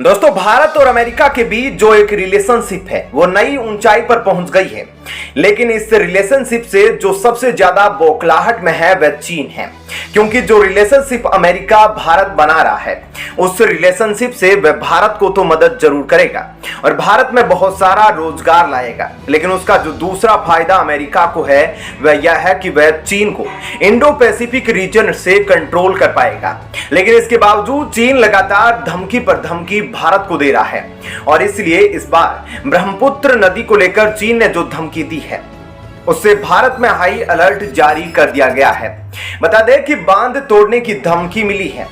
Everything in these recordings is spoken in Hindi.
दोस्तों, भारत और अमेरिका के बीच जो एक रिलेशनशिप है वो नई ऊंचाई पर पहुंच गई है। लेकिन इस रिलेशनशिप से जो सबसे ज्यादा बौखलाहट में है वह चीन है, क्योंकि जो रिलेशनशिप अमेरिका भारत बना रहा है उस रिलेशनशिप से वह भारत को तो मदद जरूर करेगा और भारत में बहुत सारा रोजगार लाएगा, लेकिन उसका जो दूसरा फायदा अमेरिका को है वह यह है कि वह चीन को इंडो पैसिफिक रीजन से कंट्रोल कर पाएगा। लेकिन इसके बावजूद चीन लगातार धमकी पर धमकी भारत को दे रहा है और इसलिए इस बार ब्रह्मपुत्र नदी को लेकर चीन ने जो धमकी दी है उससे भारत में हाई अलर्ट जारी कर दिया गया है। बता दें कि बांध तोड़ने की धमकी मिली है।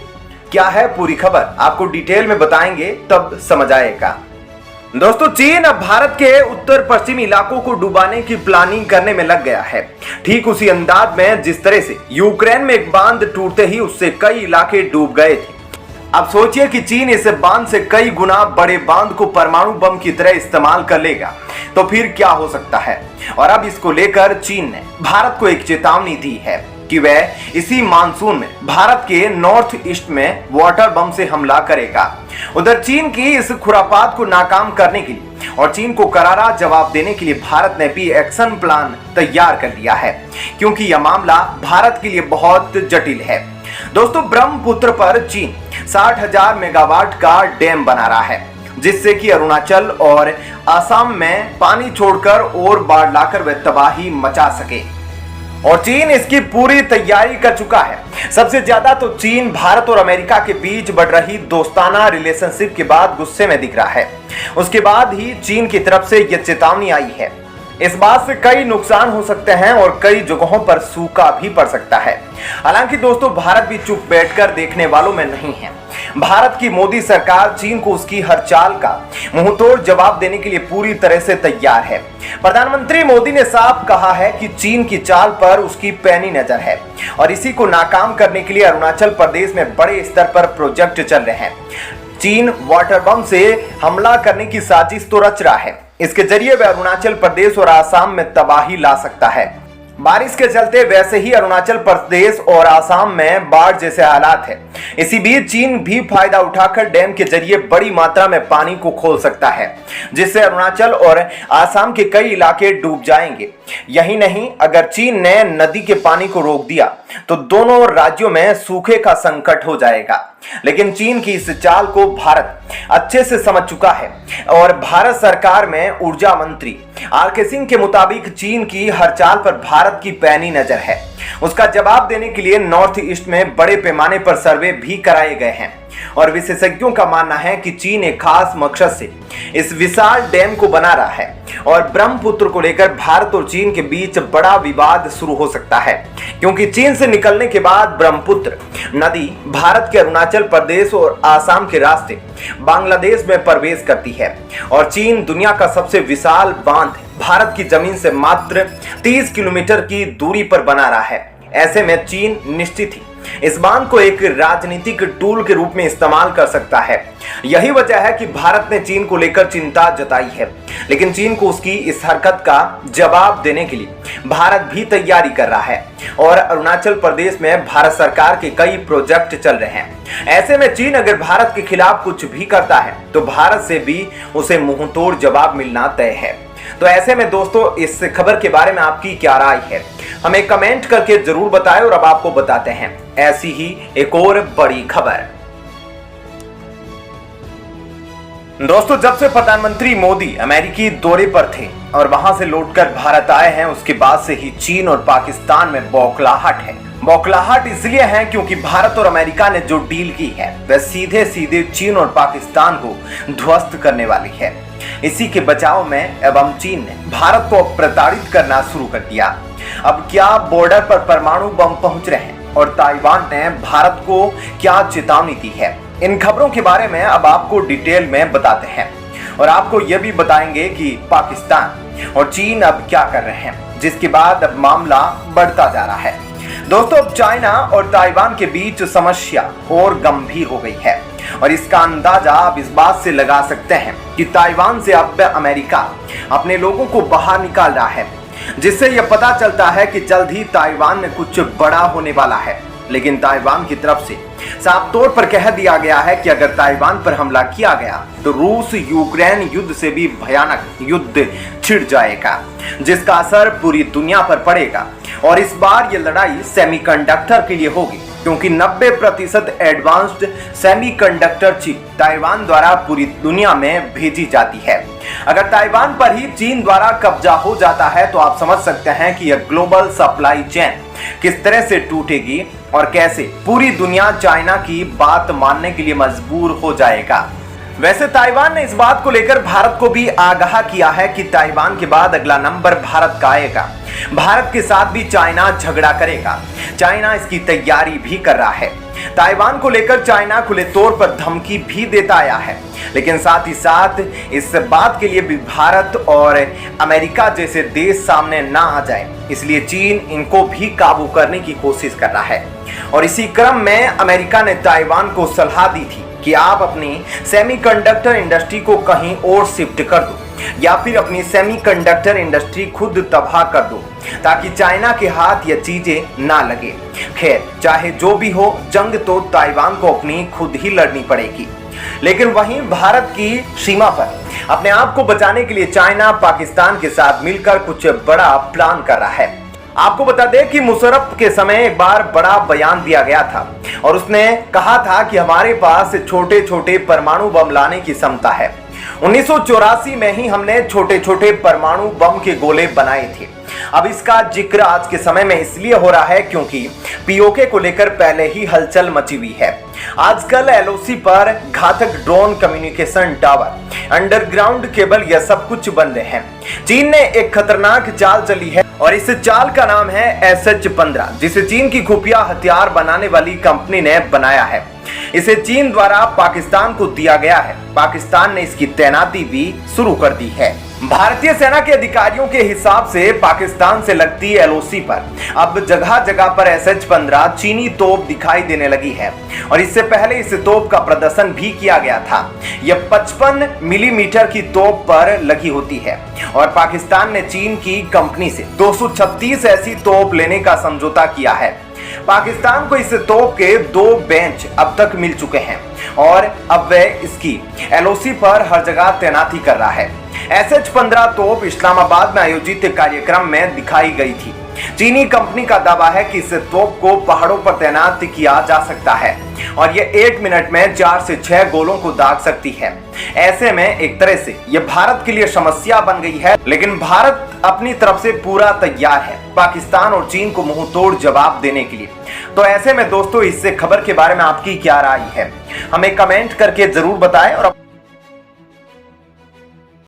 क्या है पूरी खबर, आपको डिटेल में बताएंगे तब समझ आएगा। दोस्तों, चीन अब भारत के उत्तर पश्चिमी इलाकों को डुबाने की प्लानिंग करने में लग गया है, ठीक उसी अंदाज में जिस तरह से यूक्रेन में एक बांध टूटते ही उससे कई इलाके डूब गए थे। अब सोचिए कि चीन इस बांध से कई गुना बड़े बांध को परमाणु बम की तरह इस्तेमाल कर लेगा तो फिर क्या हो सकता है। और अब इसको लेकर चीन ने भारत को एक चेतावनी दी है कि वह इसी मानसून में भारत के नॉर्थ ईस्ट में वाटर बम से हमला करेगा। उधर चीन की इस खुरापात को नाकाम करने के लिए और चीन को करारा जवाब देने के लिए भारत ने भी एक्शन प्लान तैयार कर लिया है, क्योंकि यह मामला भारत के लिए बहुत जटिल है। दोस्तों, ब्रह्मपुत्र पर चीन 60,000 मेगावाट का डैम बना रहा है, जिससे कि अरुणाचल और असम में पानी छोड़कर और बाढ़ लाकर वह तबाही मचा सके और चीन इसकी पूरी तैयारी कर चुका है। सबसे ज्यादा तो चीन भारत और अमेरिका के बीच बढ़ रही दोस्ताना रिलेशनशिप के बाद गुस्से में दिख रहा है। उसके बाद ही चीन की तरफ से यह चेतावनी आई है। इस बात से कई नुकसान हो सकते हैं और कई जगहों पर सूखा भी पड़ सकता है। हालांकि दोस्तों, भारत भी चुप बैठकर देखने वालों में नहीं है। भारत की मोदी सरकार चीन को उसकी हर चाल का मुंहतोड़ जवाब देने के लिए पूरी तरह से तैयार है। प्रधानमंत्री मोदी ने साफ कहा है कि चीन की चाल पर उसकी पैनी नजर है और इसी को नाकाम करने के लिए अरुणाचल प्रदेश में बड़े स्तर पर प्रोजेक्ट चल रहे हैं। चीन वाटर बम से हमला करने की साजिश तो रच रहा है। इसके जरिए वह अरुणाचल प्रदेश और आसाम में तबाही ला सकता है। बारिश के चलते वैसे ही अरुणाचल प्रदेश और आसाम में बाढ़ जैसे हालात है। इसी बीच चीन भी फायदा उठाकर डैम के जरिए बड़ी मात्रा में पानी को खोल सकता है, जिससे अरुणाचल और आसाम के कई इलाके डूब जाएंगे। यही नहीं, अगर चीन ने नदी के पानी को रोक दिया तो दोनों राज्यों में सूखे का संकट हो जाएगा। लेकिन चीन की इस चाल को भारत अच्छे से समझ चुका है और भारत सरकार में ऊर्जा मंत्री आर.के. सिंह के मुताबिक चीन की हर चाल पर भारत की पैनी नजर है। उसका जवाब देने के लिए नॉर्थ ईस्ट में बड़े पैमाने पर सर्वे भी कराए गए हैं और विशेषज्ञों का मानना है कि चीन एक खास मकसद से इस विशाल डैम को बना रहा है और ब्रह्मपुत्र को लेकर भारत और चीन के बीच बड़ा विवाद शुरू हो सकता है, क्योंकि चीन से निकलने के बाद ब्रह्मपुत्र नदी भारत के अरुणाचल प्रदेश और आसाम के रास्ते बांग्लादेश में प्रवेश करती है और चीन दुनिया का सबसे विशाल बांध भारत की जमीन से मात्र 30 किलोमीटर की दूरी पर बना रहा है। ऐसे में चीन निश्चित ही इस बांध को एक राजनीतिक टूल के रूप में इस्तेमाल कर सकता है। यही वजह है कि भारत ने चीन को लेकर चिंता जताई है, लेकिन चीन को उसकी इस हरकत का जवाब देने के लिए भारत भी तैयारी कर रहा है और अरुणाचल प्रदेश में भारत सरकार के कई प्रोजेक्ट चल रहे हैं। ऐसे में चीन अगर भारत के खिलाफ कुछ भी करता है तो भारत से भी उसे मुंहतोड़ जवाब मिलना तय है। तो ऐसे में दोस्तों, इस खबर के बारे में आपकी क्या राय है, हमें कमेंट करके जरूर बताएं। और अब आपको बताते हैं ऐसी ही एक और बड़ी खबर। दोस्तों, जब से प्रधानमंत्री मोदी अमेरिकी दौरे पर थे और वहां से लौटकर भारत आए हैं, उसके बाद से ही चीन और पाकिस्तान में बौखलाहट है। बौखलाहट इसलिए है क्योंकि भारत और अमेरिका ने जो डील की है वह सीधे सीधे चीन और पाकिस्तान को ध्वस्त करने वाली है। इसी के बचाव में एवं चीन ने भारत को प्रताड़ित करना शुरू कर दिया। अब क्या बॉर्डर पर परमाणु बम पहुंच रहे हैं और ताइवान ने भारत को क्या चेतावनी दी है, इन खबरों के बारे में अब आपको डिटेल में बताते हैं और आपको यह भी बताएंगे कि पाकिस्तान और चीन अब क्या कर रहे हैं, जिसके बाद अब मामला बढ़ता जा रहा है। दोस्तों, अब चाइना और ताइवान के बीच समस्या और गंभीर हो गई है और इसका अंदाजा आप इस बात से लगा सकते हैं कि ताइवान से अब अमेरिका अपने लोगों को बाहर निकाल रहा है, जिससे यह पता चलता है कि जल्द ही ताइवान में कुछ बड़ा होने वाला है। लेकिन ताइवान की तरफ से साफ तौर पर कह दिया गया है कि अगर ताइवान पर हमला किया गया तो रूस यूक्रेन युद्ध से भी भयानक युद्ध छिड़ जाएगा, जिसका असर पूरी दुनिया पर पड़ेगा। और इस बार यह लड़ाई सेमीकंडक्टर के लिए होगी, क्योंकि 90% एडवांस्ड सेमीकंडक्टर चिप ताइवान द्वारा पूरी दुनिया में भेजी जाती है। अगर ताइवान पर ही चीन द्वारा कब्जा हो जाता है तो आप समझ सकते हैं कि यह ग्लोबल सप्लाई चेन किस तरह से टूटेगी और कैसे पूरी दुनिया चाइना की बात मानने के लिए मजबूर हो जाएगा। वैसे ताइवान ने इस बात को लेकर भारत को भी आगाह किया है कि ताइवान के बाद अगला नंबर भारत का आएगा। भारत के साथ भी चाइना झगड़ा करेगा। चाइना इसकी तैयारी भी कर रहा है। ताइवान को लेकर चाइना खुले तौर पर धमकी भी देता आया है, लेकिन साथ ही साथ इस बात के लिए भी भारत और अमेरिका जैसे देश सामने ना आ जाए, इसलिए चीन इनको भी काबू करने की कोशिश कर रहा है। और इसी क्रम में अमेरिका ने ताइवान को सलाह दी थी कि आप अपनी सेमीकंडक्टर इंडस्ट्री को कहीं और शिफ्ट कर दो या फिर अपनी सेमीकंडक्टर इंडस्ट्री खुद तबाह कर दो, ताकि चाइना के हाथ ये चीजें ना लगे। खैर, चाहे जो भी हो, जंग तो ताइवान को अपनी खुद ही लड़नी पड़ेगी। लेकिन वहीं भारत की सीमा पर अपने आप को बचाने के लिए चाइना पाकिस्तान के साथ मिलकर कुछ बड़ा प्लान कर रहा है। आपको बता दें कि मुशर्रफ के समय एक बार बड़ा बयान दिया गया था और उसने कहा था कि हमारे पास छोटे छोटे परमाणु बम लाने की क्षमता है। 1984 में ही हमने छोटे छोटे परमाणु बम के गोले बनाए थे। अब इसका जिक्र आज के समय में इसलिए हो रहा है क्योंकि पीओके को लेकर पहले ही हलचल मची हुई है। आजकल एलओसी पर घातक drone, communication tower, underground cable, यह सब कुछ बन रहे हैं। चीन ने एक खतरनाक चाल चली है और इस चाल का नाम है SH-15, जिसे चीन की खुफिया हथियार बनाने वाली कंपनी ने बनाया है। इसे चीन द्वारा पाकिस्तान को दिया गया है। पाकिस्तान ने इसकी तैनाती भी शुरू कर दी है। भारतीय सेना के अधिकारियों के हिसाब से पाकिस्तान से लगती एलओसी पर अब जगह जगह पर SH-15 चीनी तोप दिखाई देने लगी है और इससे पहले इस तोप का प्रदर्शन भी किया गया था। यह 55 मिलीमीटर की तोप पर लगी होती है और पाकिस्तान ने चीन की कंपनी से 236 ऐसी तोप लेने का समझौता किया है। पाकिस्तान को इस तोप के 2 बेंच अब तक मिल चुके हैं और अब वह इसकी एलओसी पर हर जगह तैनाती कर रहा है। SH-15 तोप इस्लामाबाद में आयोजित कार्यक्रम में दिखाई गई थी। चीनी कंपनी का दावा है कि इस तोप को पहाड़ों पर तैनात किया जा सकता है और यह 1 मिनट में 4 से 6 गोलों को दाग सकती है। ऐसे में एक तरह से यह भारत के लिए समस्या बन गई है, लेकिन भारत अपनी तरफ से पूरा तैयार है पाकिस्तान और चीन को मुंह तोड़ जवाब देने के लिए। तो ऐसे में दोस्तों, इससे खबर के बारे में आपकी क्या राय है, हमें कमेंट करके जरूर बताएं और